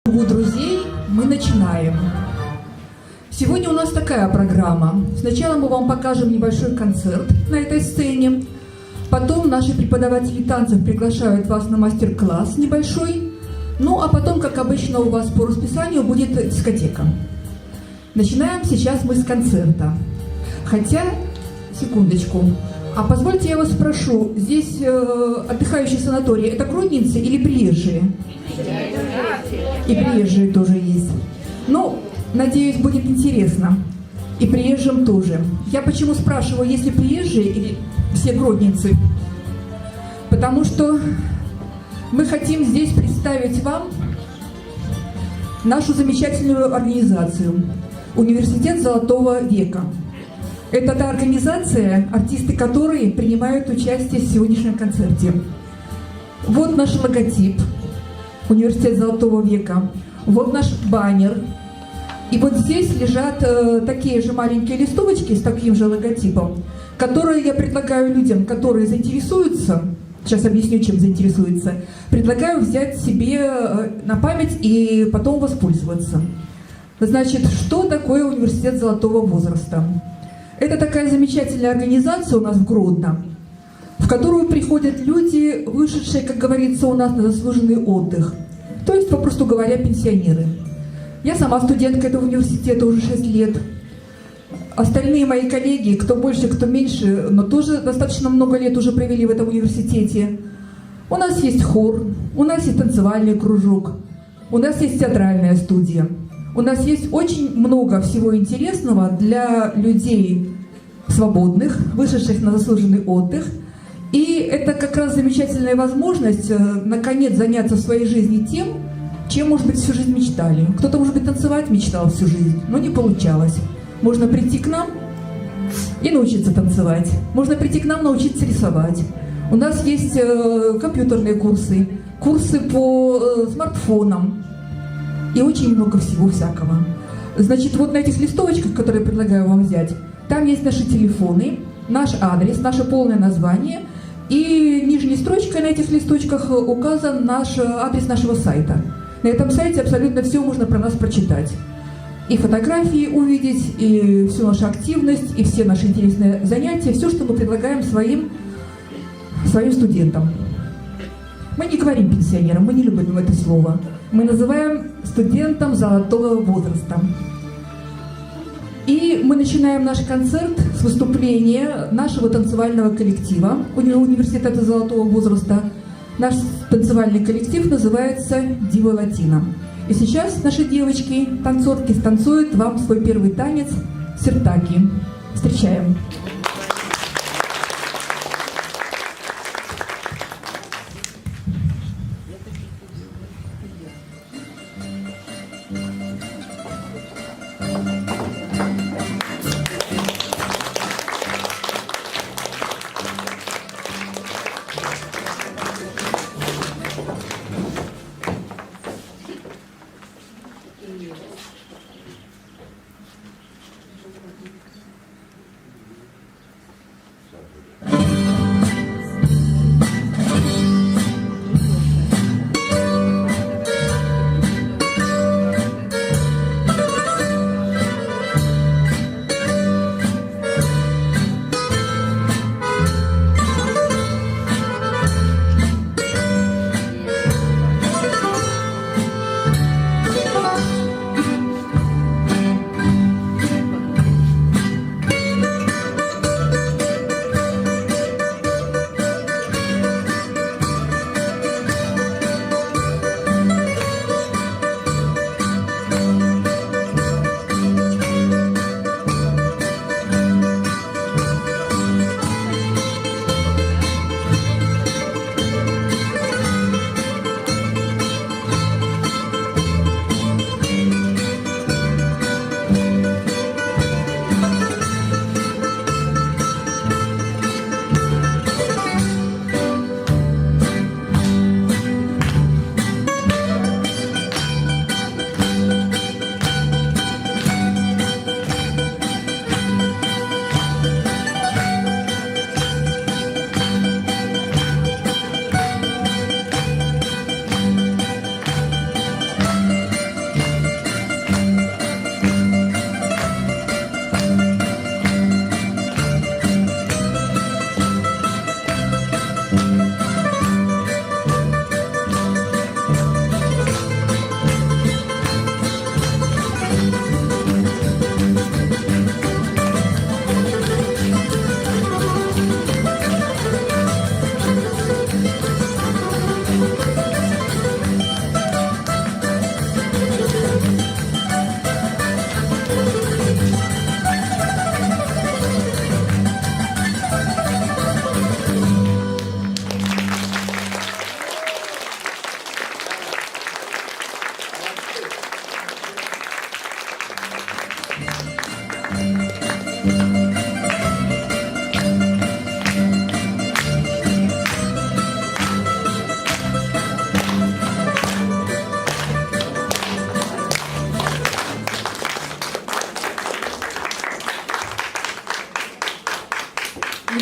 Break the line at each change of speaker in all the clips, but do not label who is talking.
У друзей мы начинаем. Сегодня у нас такая программа. Сначала мы вам покажем небольшой концерт на этой сцене. Потом наши преподаватели танцев приглашают вас на мастер-класс небольшой. Ну, а потом, как обычно, у вас по расписанию будет дискотека. Начинаем сейчас мы с концерта. Хотя, секундочку, а позвольте я вас спрошу, здесь отдыхающие санатории, это гродненцы или приезжие? И приезжие тоже есть. Ну, надеюсь, будет интересно. И приезжим тоже. Я почему спрашиваю, если приезжие или все гродненцы? Потому что мы хотим здесь представить вам нашу замечательную организацию «Университет Золотого века». Это та организация, артисты которой принимают участие в сегодняшнем концерте. Вот наш логотип «Университет Золотого века», вот наш баннер. И вот здесь лежат такие же маленькие листовочки с таким же логотипом, которые я предлагаю людям, которые заинтересуются, сейчас объясню, чем заинтересуются, предлагаю взять себе на память и потом воспользоваться. Значит, что такое Университет Золотого возраста? Это такая замечательная организация у нас в Гродно, в которую приходят люди, вышедшие, как говорится у нас, на заслуженный отдых. То есть, попросту говоря, пенсионеры. Я сама студентка этого университета уже 6 лет. Остальные мои коллеги, кто больше, кто меньше, но тоже достаточно много лет уже провели в этом университете. У нас есть хор, у нас есть танцевальный кружок, у нас есть театральная студия. У нас есть очень много всего интересного для людей свободных, вышедших на заслуженный отдых. И это как раз замечательная возможность, наконец, заняться в своей жизни тем, чем, может быть, всю жизнь мечтали. Кто-то, может быть, танцевать мечтал всю жизнь, но не получалось. Можно прийти к нам и научиться танцевать. Можно прийти к нам научиться рисовать. У нас есть компьютерные курсы, курсы по смартфонам и очень много всего всякого. Значит, вот на этих листовочках, которые я предлагаю вам взять, там есть наши телефоны, наш адрес, наше полное название, и нижней строчкой на этих листочках указан наш адрес нашего сайта. На этом сайте абсолютно все можно про нас прочитать. И фотографии увидеть, и всю нашу активность, и все наши интересные занятия, все, что мы предлагаем своим студентам. Мы не говорим пенсионерам, мы не любим это слово. Мы называем студентам золотого возраста. И мы начинаем наш концерт с выступления нашего танцевального коллектива Университета Золотого возраста. Наш танцевальный коллектив называется «Дива Латино». И сейчас наши девочки, танцорки, станцуют вам свой первый танец «Сертаки». Встречаем!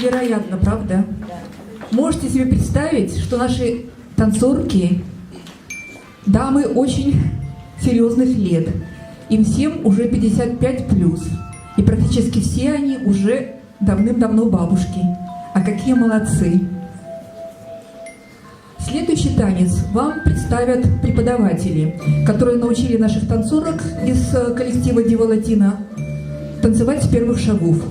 невероятно, правда? Можете себе представить, что наши танцорки, дамы очень серьезных лет, им всем уже 55+, и практически все они уже давным-давно бабушки. А какие молодцы! Следующий танец вам представят преподаватели, которые научили наших танцорок из коллектива Дива Латина танцевать с первых шагов.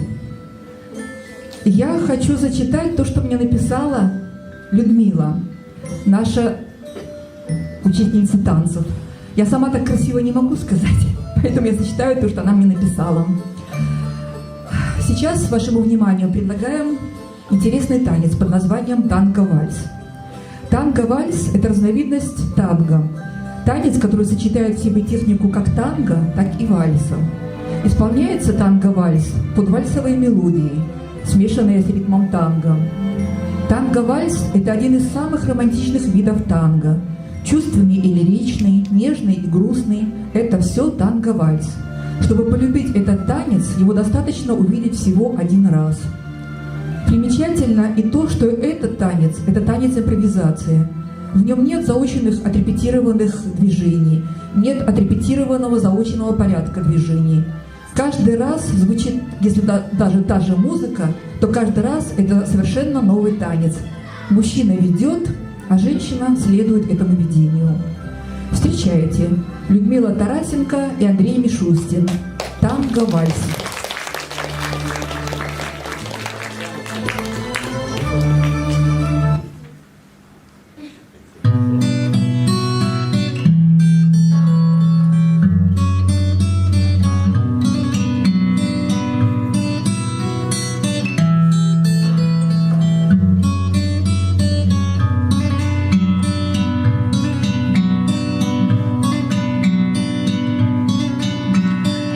Я хочу зачитать то, что мне написала Людмила, наша учительница танцев. Я сама так красиво не могу сказать, поэтому я зачитаю то, что она мне написала. Сейчас вашему вниманию предлагаем интересный танец под названием танго-вальс. Танго-вальс – это разновидность танго. Танец, который сочетает в себе технику как танго, так и вальса. Исполняется танго-вальс под вальсовые мелодии, смешанные с ритмом танго. Танго-вальс – это один из самых романтичных видов танго. Чувственный и лиричный, нежный и грустный – это все танго-вальс. Чтобы полюбить этот танец, его достаточно увидеть всего один раз. Примечательно и то, что этот танец – это танец импровизации. В нем нет заученных, отрепетированных движений, нет отрепетированного, заученного порядка движений. Каждый раз звучит, если даже та же музыка, то каждый раз это совершенно новый танец. Мужчина ведет, а женщина следует этому ведению. Встречайте, Людмила Тарасенко и Андрей Мишустин. Танго-вальс.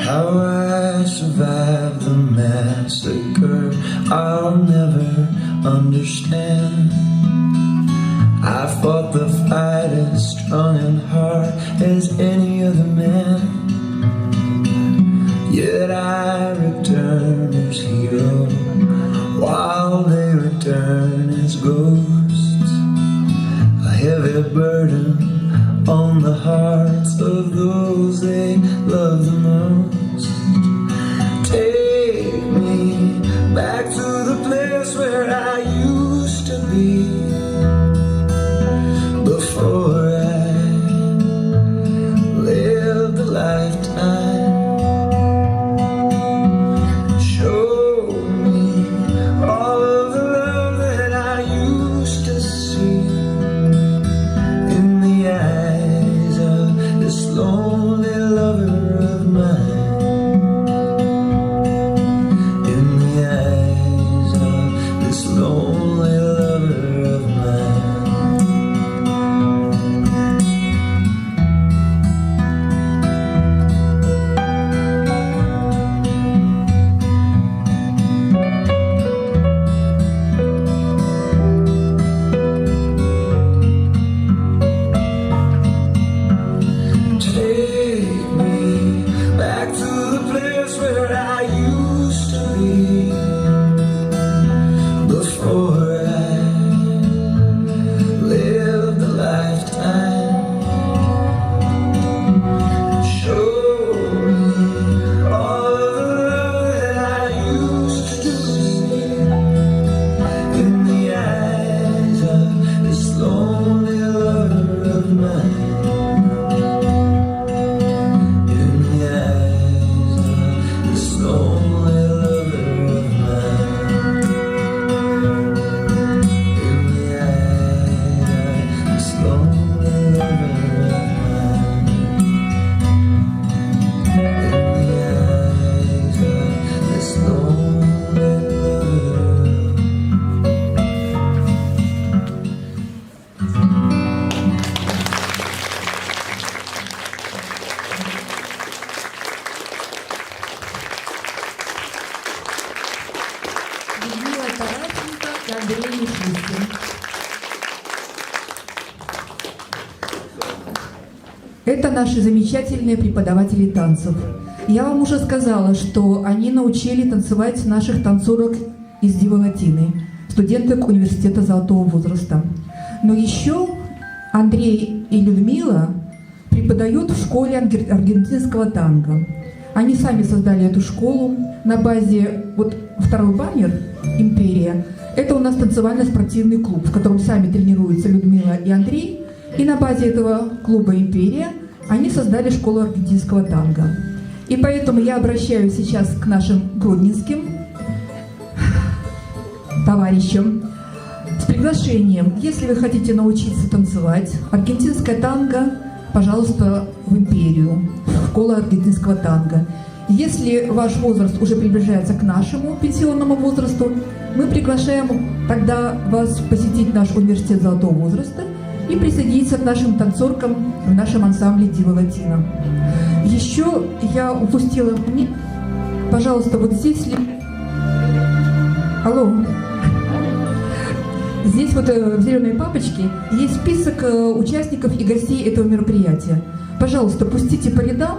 How I survived the massacre, I'll never understand. I fought the fight as strong and hard as any other man. Yet I return as hero, while they return as ghosts. A heavy burden on the hearts of those they love the most. Take me back to the place where I used to be, before I lived a lifetime. Show me all of the love that I used to see in the eyes of this lonely lover of mine.
Это наши замечательные преподаватели танцев. Я вам уже сказала, что они научили танцевать наших танцорок из Дивы Латины, студенток университета Золотого возраста. Но еще Андрей и Людмила преподают в школе аргентинского танго. Они сами создали эту школу на базе, вот второй баннер «Империя». Это у нас танцевально-спортивный клуб, в котором сами тренируются Людмила и Андрей. И на базе этого клуба «Империя» они создали школу аргентинского танго. И поэтому я обращаюсь сейчас к нашим гродненским товарищам с приглашением. Если вы хотите научиться танцевать аргентинское танго, пожалуйста, в «Империю», в школу аргентинского танго. Если ваш возраст уже приближается к нашему пенсионному возрасту, мы приглашаем тогда вас посетить наш университет Золотого возраста и присоединиться к нашим танцоркам в нашем ансамбле Дива Латина. Еще я упустила... Пожалуйста, вот здесь... Алло. Здесь вот в зеленой папочке есть список участников и гостей этого мероприятия. Пожалуйста, пустите по рядам.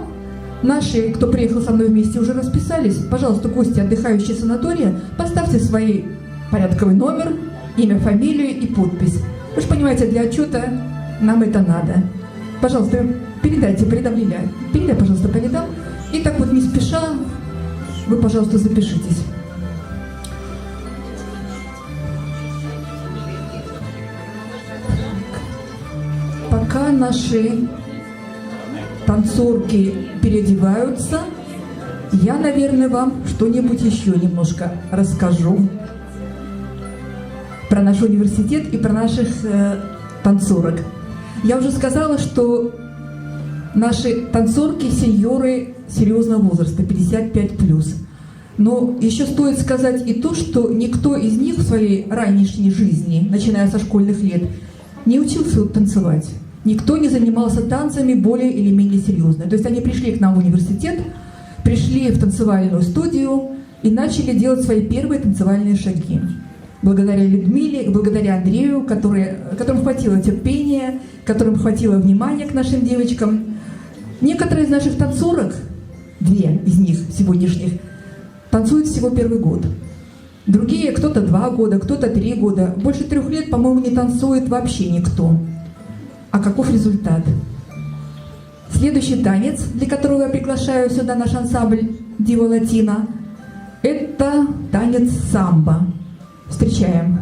Наши, кто приехал со мной вместе, уже расписались. Пожалуйста, гости, отдыхающие санатория, поставьте свой порядковый номер, имя, фамилию и подпись. Вы же понимаете, для отчета нам это надо. Пожалуйста, передайте по рядам, Лиля. Передай, пожалуйста, по рядам. И так вот не спеша, вы, пожалуйста, запишитесь. Пока наши танцорки переодеваются, я, наверное, вам что-нибудь еще немножко расскажу про наш университет и про наших танцорок. Я уже сказала, что наши танцорки – сеньоры серьезного возраста, 55+. Но еще стоит сказать и то, что никто из них в своей ранней жизни, начиная со школьных лет, не учился танцевать. Никто не занимался танцами более или менее серьезно. То есть они пришли к нам в университет, пришли в танцевальную студию и начали делать свои первые танцевальные шаги. Благодаря Людмиле, благодаря Андрею, которым хватило терпения, которым хватило внимания к нашим девочкам. Некоторые из наших танцорок, 2 из них сегодняшних, танцуют всего 1-й год. Другие, кто-то 2 года, кто-то 3 года. Больше 3 лет, по-моему, не танцует вообще никто. А каков результат? Следующий танец, для которого я приглашаю сюда наш ансамбль Дива Латина, это танец самбо. Встречаем.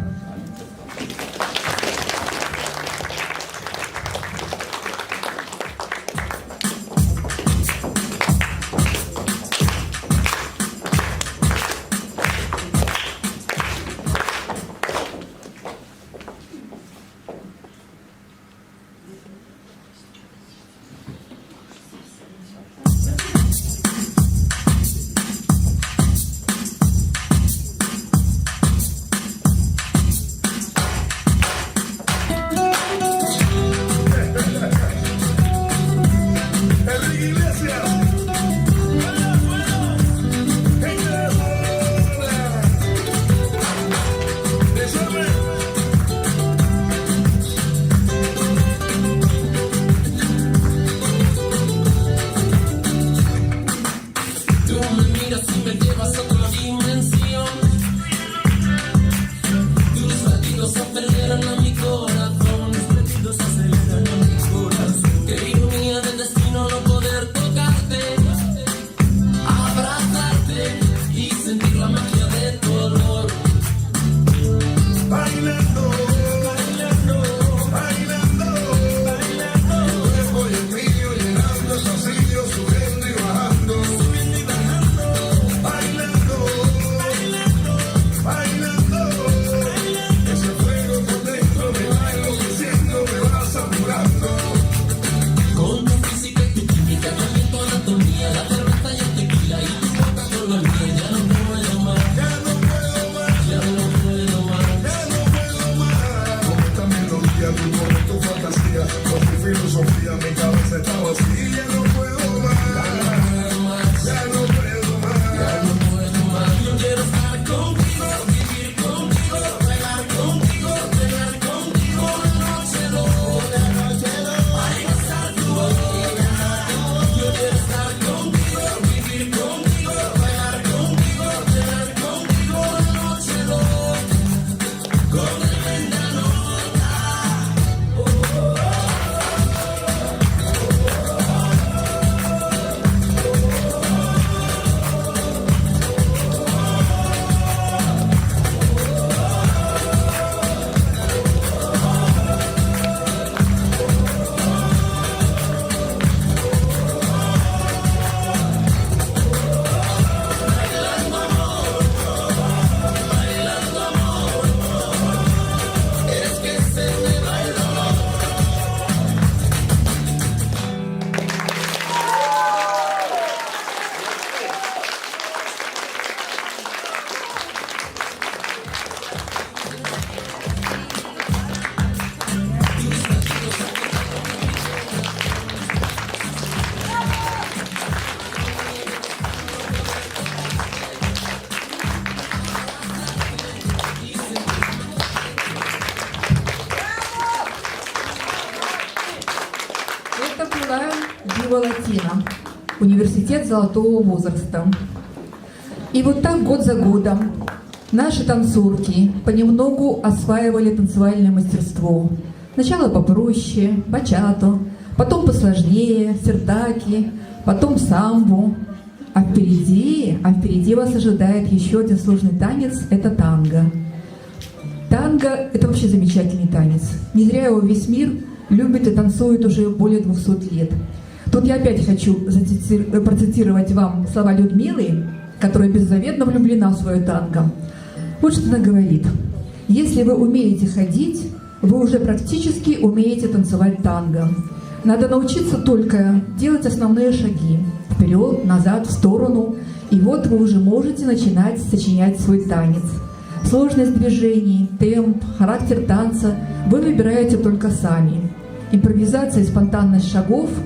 Лингва Латина, университет золотого возраста. И вот так год за годом наши танцорки понемногу осваивали танцевальное мастерство. Сначала попроще, бачато, потом посложнее, сертаки, потом самбу. А впереди вас ожидает еще один сложный танец – это танго. Танго – это вообще замечательный танец. Не зря его весь мир любит и танцует уже более 200 лет. Тут я опять хочу процитировать вам слова Людмилы, которая беззаветно влюблена в свое танго. Вот что она говорит. «Если вы умеете ходить, вы уже практически умеете танцевать танго. Надо научиться только делать основные шаги. Вперед, назад, в сторону. И вот вы уже можете начинать сочинять свой танец. Сложность движений, темп, характер танца вы выбираете только сами. Импровизация и спонтанность шагов –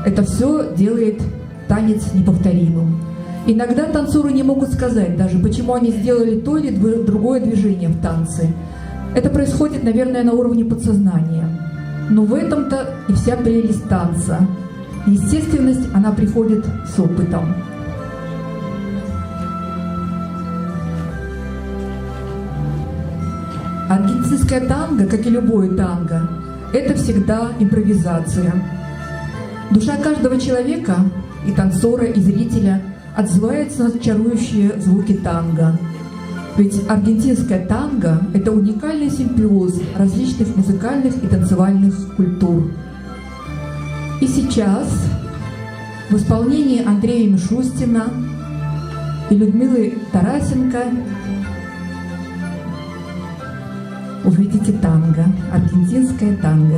это все делает танец неповторимым. Иногда танцоры не могут сказать даже, почему они сделали то или другое движение в танце. Это происходит, наверное, на уровне подсознания. Но в этом-то и вся прелесть танца. Естественность, она приходит с опытом. Аргентинское танго, как и любое танго, это всегда импровизация. Душа каждого человека, и танцора, и зрителя, отзывается на чарующие звуки танго. Ведь аргентинское танго – это уникальный симбиоз различных музыкальных и танцевальных культур. И сейчас в исполнении Андрея Мишустина и Людмилы Тарасенко увидите танго, аргентинское танго.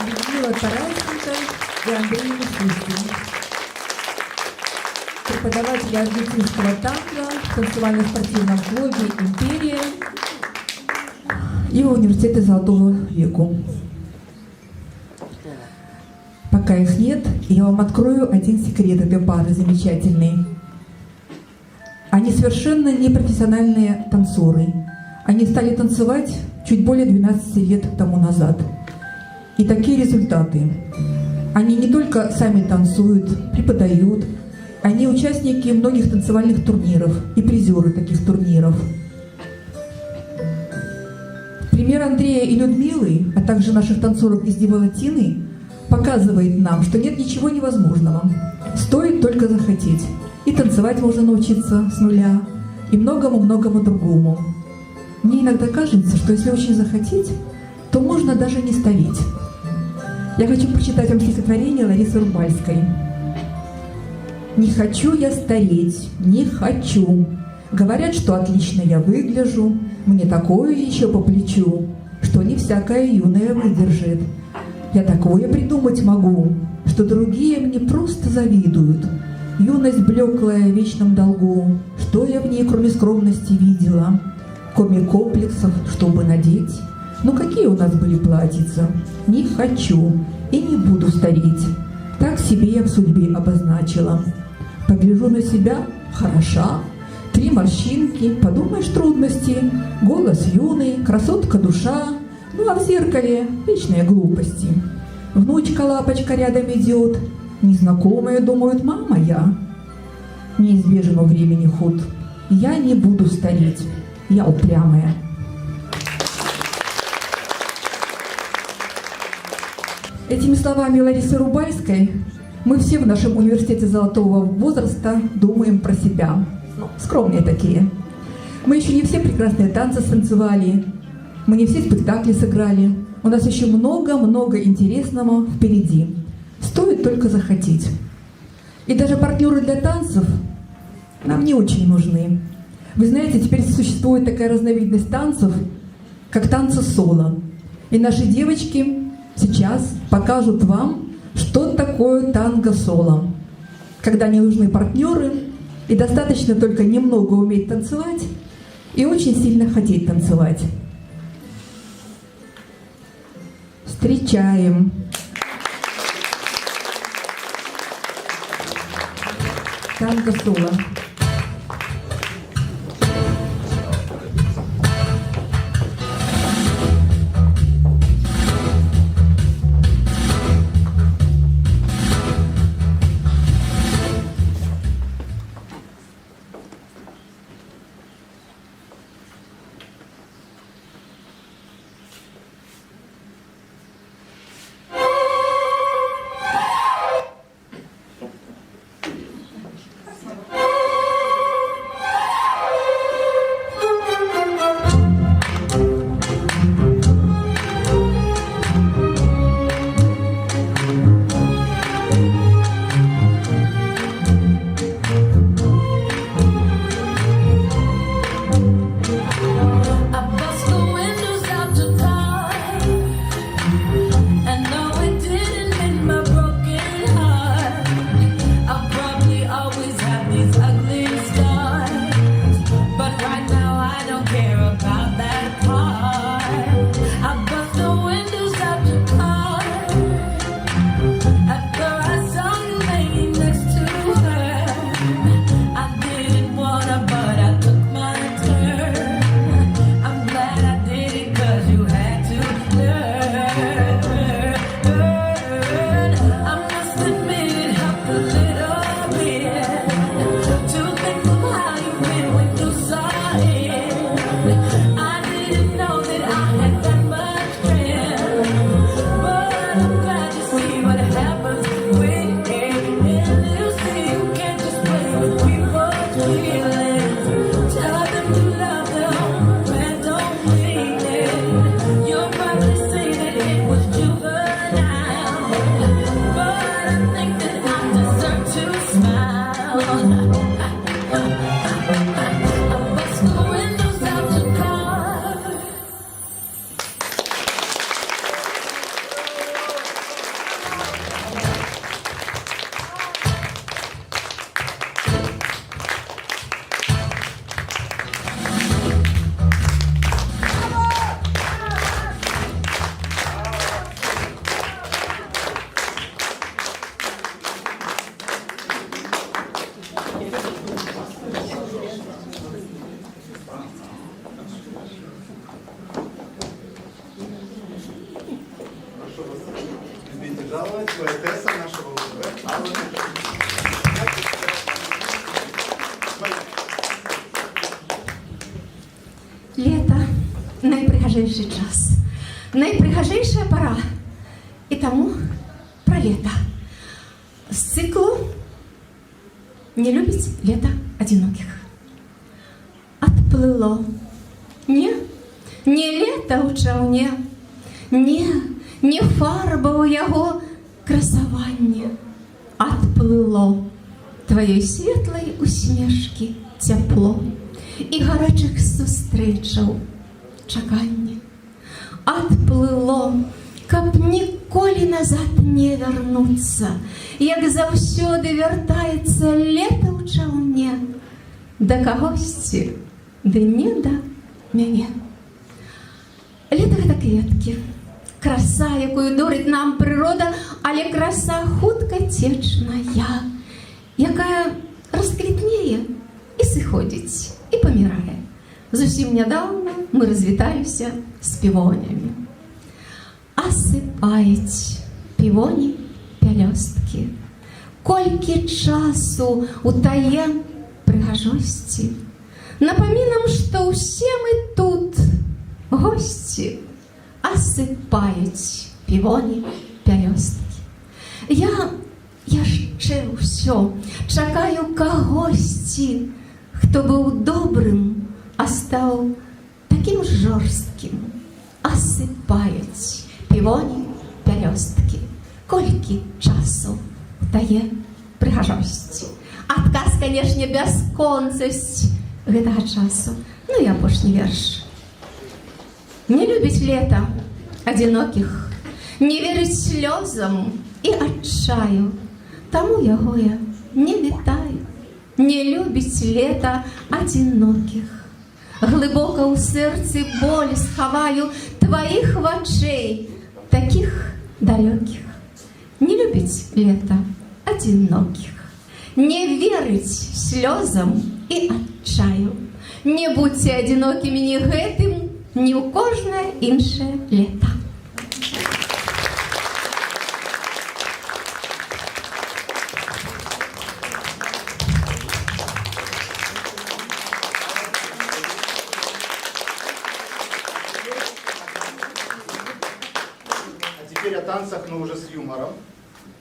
Людмила Тарасенко и Андрей Мишустин, преподаватели аргентинского танго в танцевально-спортивном клубе «Империя» и в университете Золотого века. Пока их нет, я вам открою один секрет этой пары замечательный. Они совершенно непрофессиональные танцоры. Они стали танцевать чуть более 12 лет тому назад. И такие результаты. Они не только сами танцуют, преподают, они участники многих танцевальных турниров и призеры таких турниров. Пример Андрея и Людмилы, а также наших танцоров из Диволатины, показывает нам, что нет ничего невозможного. Стоит только захотеть. И танцевать можно научиться с нуля, и многому-многому другому. Мне иногда кажется, что если очень захотеть, то можно даже не стареть. Я хочу прочитать вам стихотворение Ларисы Рубальской. «Не хочу я стареть, не хочу. Говорят, что отлично я выгляжу, мне такое еще по плечу, что не всякая юная выдержит. Я такое придумать могу, что другие мне просто завидуют. Юность блеклая в вечном долгу, что я в ней, кроме скромности, видела? Кроме комплексов, чтобы надеть? Ну какие у нас были платьица? Не хочу и не буду стареть. Так себе я в судьбе обозначила. Погляжу на себя, хороша, 3 морщинки, подумаешь, трудности, голос юный, красотка душа, ну а в зеркале вечные глупости. Внучка-лапочка рядом идет, незнакомая, думают, мама я. Неизбежен у времени ход. Я не буду стареть, я упрямая. Этими словами Ларисы Рубальской мы все в нашем университете золотого возраста думаем про себя. Ну, скромные такие. Мы еще не все прекрасные танцы станцевали, мы не все спектакли сыграли. У нас еще много-много интересного впереди. Стоит только захотеть. И даже партнеры для танцев нам не очень нужны. Вы знаете, теперь существует такая разновидность танцев, как танцы соло. И наши девочки сейчас покажут вам, что такое танго-соло. Когда не нужны партнеры, и достаточно только немного уметь танцевать и очень сильно хотеть танцевать. Встречаем. Танго-соло.
найпрыгажэйшы час, найпрыгажэйшая пора. І таму пра лета. З цыклу «Не любіць лета адзінокіх». Адплыло. Не лета ў чаўне, не фарба ў яго красаванне. Адплыло тваёй светлай усмешкі цяпло і гарачых сустрэчаў чаканне. Адплыло, каб ніколі назад не вярнуцца, як заўсёды вяртаецца лета ў чаўне, да кагосьці, ды не да мяне. Лета гэта кветкі, краса, якую дорыць нам прырода, але краса хуткацечная, якая расквітнее і сыходзіць, і памірае. Зусім нядаўна мы развіталіся з півонямі. Асыпаюць півоні пялёсткі. Колькі часу у тае прыгажосці. Напамінам, што ўсе мы тут госці. Асыпаюць півоні пялёсткі. Я яшчэ ўсё чакаю кагосьці, хто быў добрым, а стаў такім жорсткім. Асыпаюць півоні пялёсткі. Колькі часу дае прыгажосці. Адказ, канешне, бясконцасць гэтага часу. Ну і апошні верш. Не любіць лета адзінокіх, не верыць слёзам і адчаю, таму яго я не вітаю. Не любіць лета адзінокіх. Глыбока ў сэрцы боль схаваю тваіх вачэй, такіх далёкіх. Не любіць лета адзінокіх. Не верыць слёзам і адчаю. Не будьце адзінокімі ні гэтым, ні ў кожнае іншае лета.
Теперь о танцах, но уже с юмором.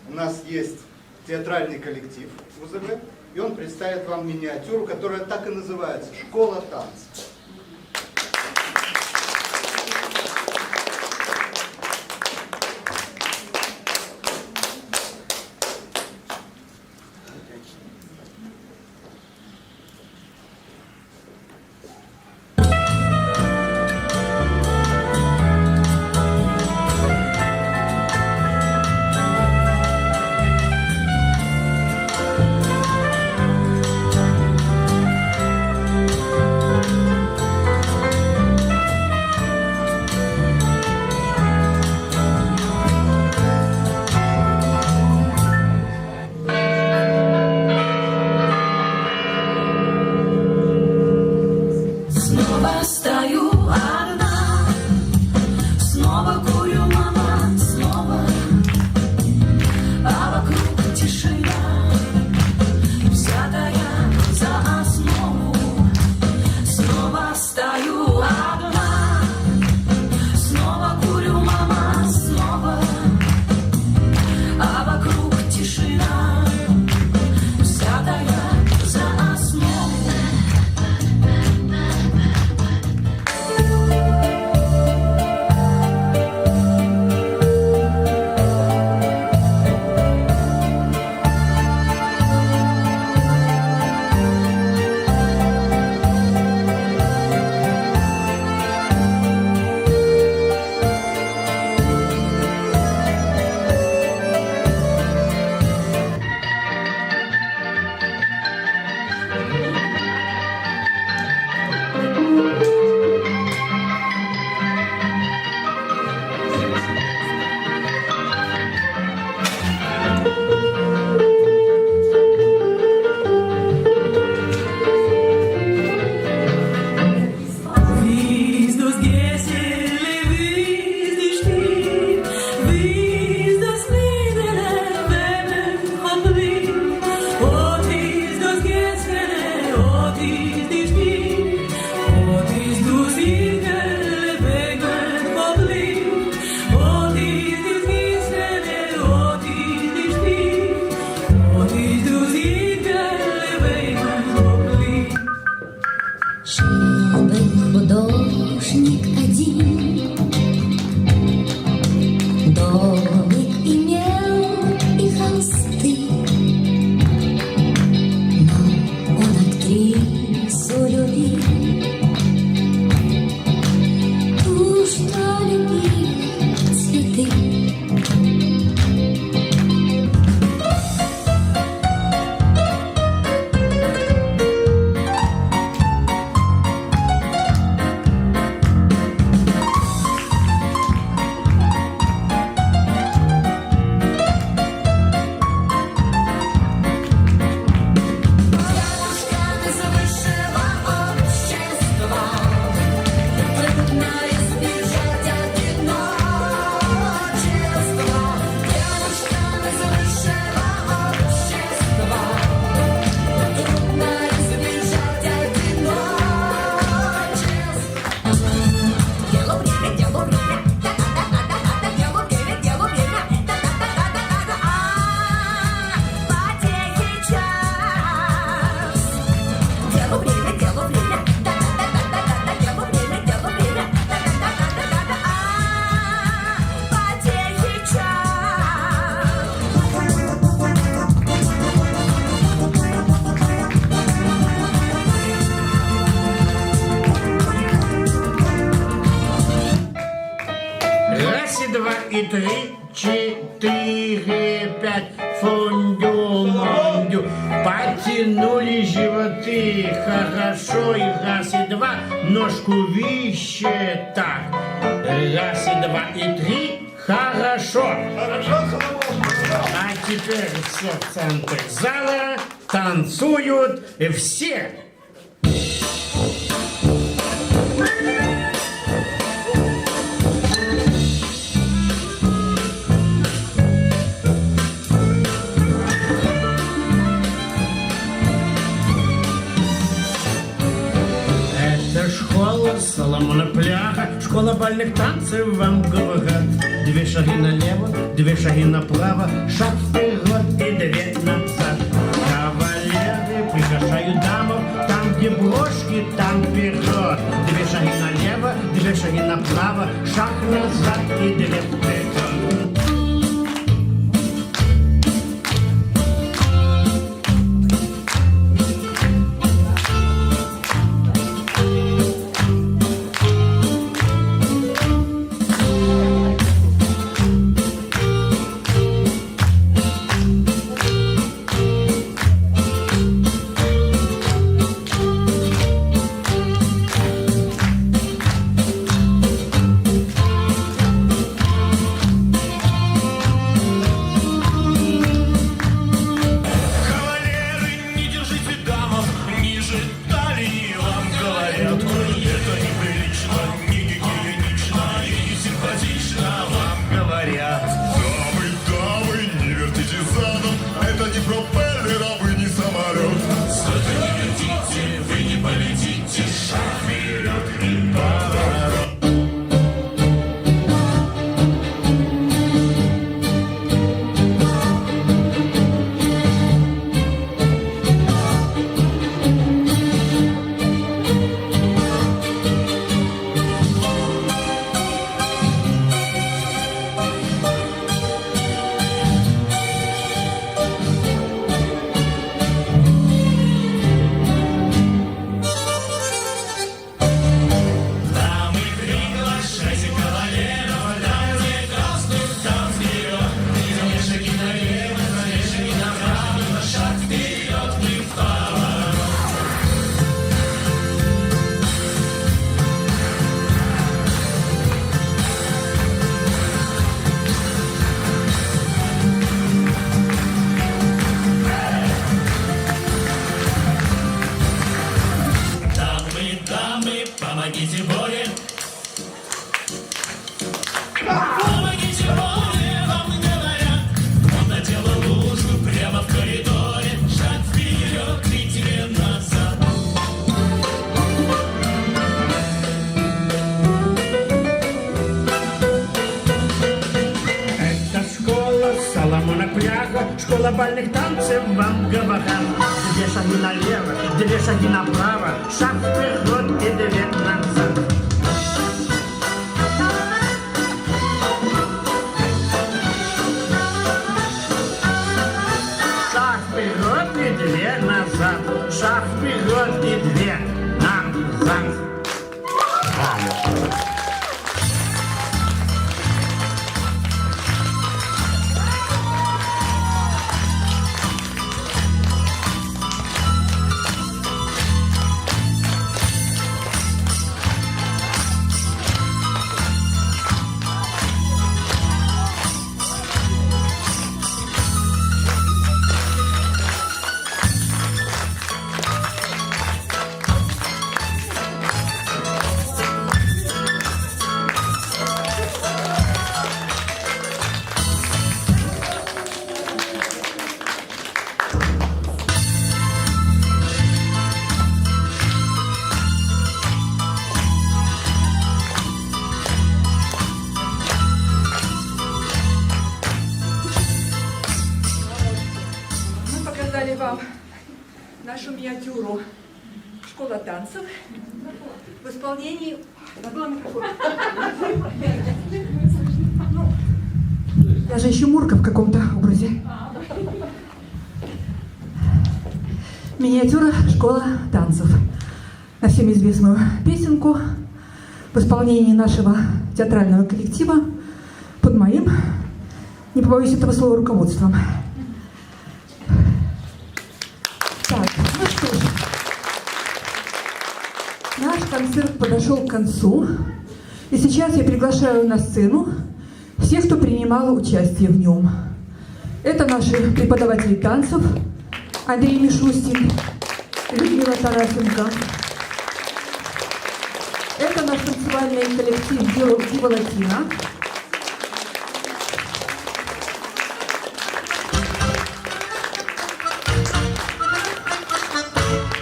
У нас есть театральный коллектив УЗБ, и он представит вам миниатюру, которая так и называется «Школа танца».
3, 4, 5. Фондю-мондю. Потянули животы. Хорошо. И раз, и два. Ножку выше. Так. Раз, и два, и 3. Хорошо. А теперь все в центр зала. Танцуют все. Школа Соломона Пляха, школа бальных танцев вам говорят. 2 шаги налево, 2 шаги направо, шаг вперед и 2 назад. Кавалеры приглашают дамов, там где брошки, там вперед. 2 шаги налево, 2 шаги направо, шаг назад и 2 вперед. Помогите Боге. Помогите Боге, вам говорят. Он наделал лужу прямо в коридоре. Шаг вперед, 3 назад. Это школа Соломона Пляха, школа бальных танцев вам говорят. 2 шаги налево, 2 шаги направо, шаг вперед и 2 назад. Шаг вперед и 2 назад, шаг вперед и 2 назад.
Вам нашу миниатюру «Школа танцев» в исполнении... Я же еще Мурка в каком-то образе. Миниатюра «Школа танцев». На всем известную песенку в исполнении нашего театрального коллектива под моим не побоюсь этого слова, руководством. Так, ну что ж, наш концерт подошел к концу, и сейчас я приглашаю на сцену всех, кто принимал участие в нем. Это наши преподаватели танцев Андрей Мишустин, Людмила Тарасенко. Это наш танцевальный коллектив Дива Латина.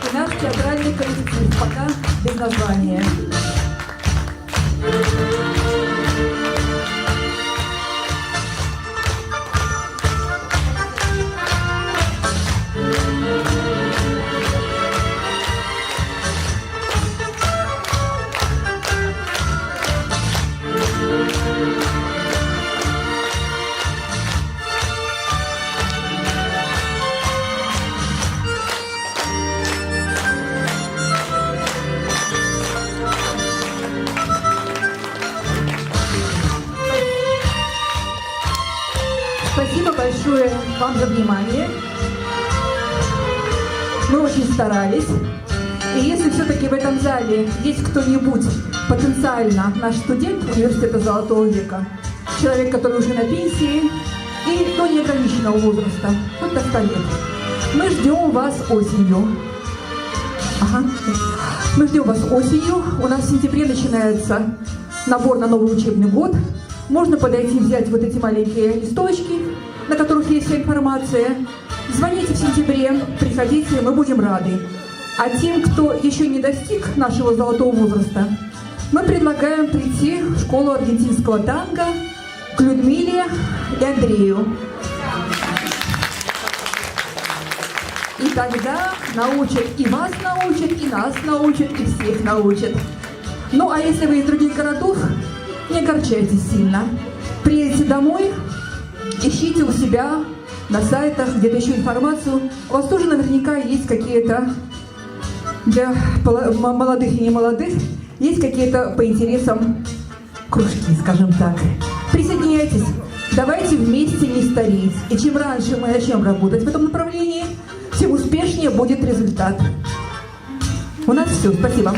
И наш театральный коллектив, пока без названия. Спасибо большое вам за внимание. Мы очень старались. И если все-таки в этом зале есть кто-нибудь потенциально наш студент университета Золотого века, человек, который уже на пенсии, и до неограниченного возраста, хоть до 100 лет, мы ждем вас осенью. Ага. Мы ждем вас осенью. У нас в сентябре начинается набор на новый учебный год. Можно подойти, взять вот эти маленькие листочки, на которых есть вся информация. Звоните в сентябре, приходите, мы будем рады. А тем, кто еще не достиг нашего золотого возраста, мы предлагаем прийти в школу аргентинского танго к Людмиле и Андрею. И тогда научат, и вас научат, и нас научат, и всех научат. Ну, а если вы из других городов, не огорчайтесь сильно. Приедете домой, ищите у себя на сайтах, где-то еще информацию. У вас тоже наверняка есть какие-то, для молодых и немолодых, есть какие-то по интересам кружки, скажем так. Присоединяйтесь, давайте вместе не стареть. И чем раньше мы начнем работать в этом направлении, тем успешнее будет результат. У нас все. Спасибо.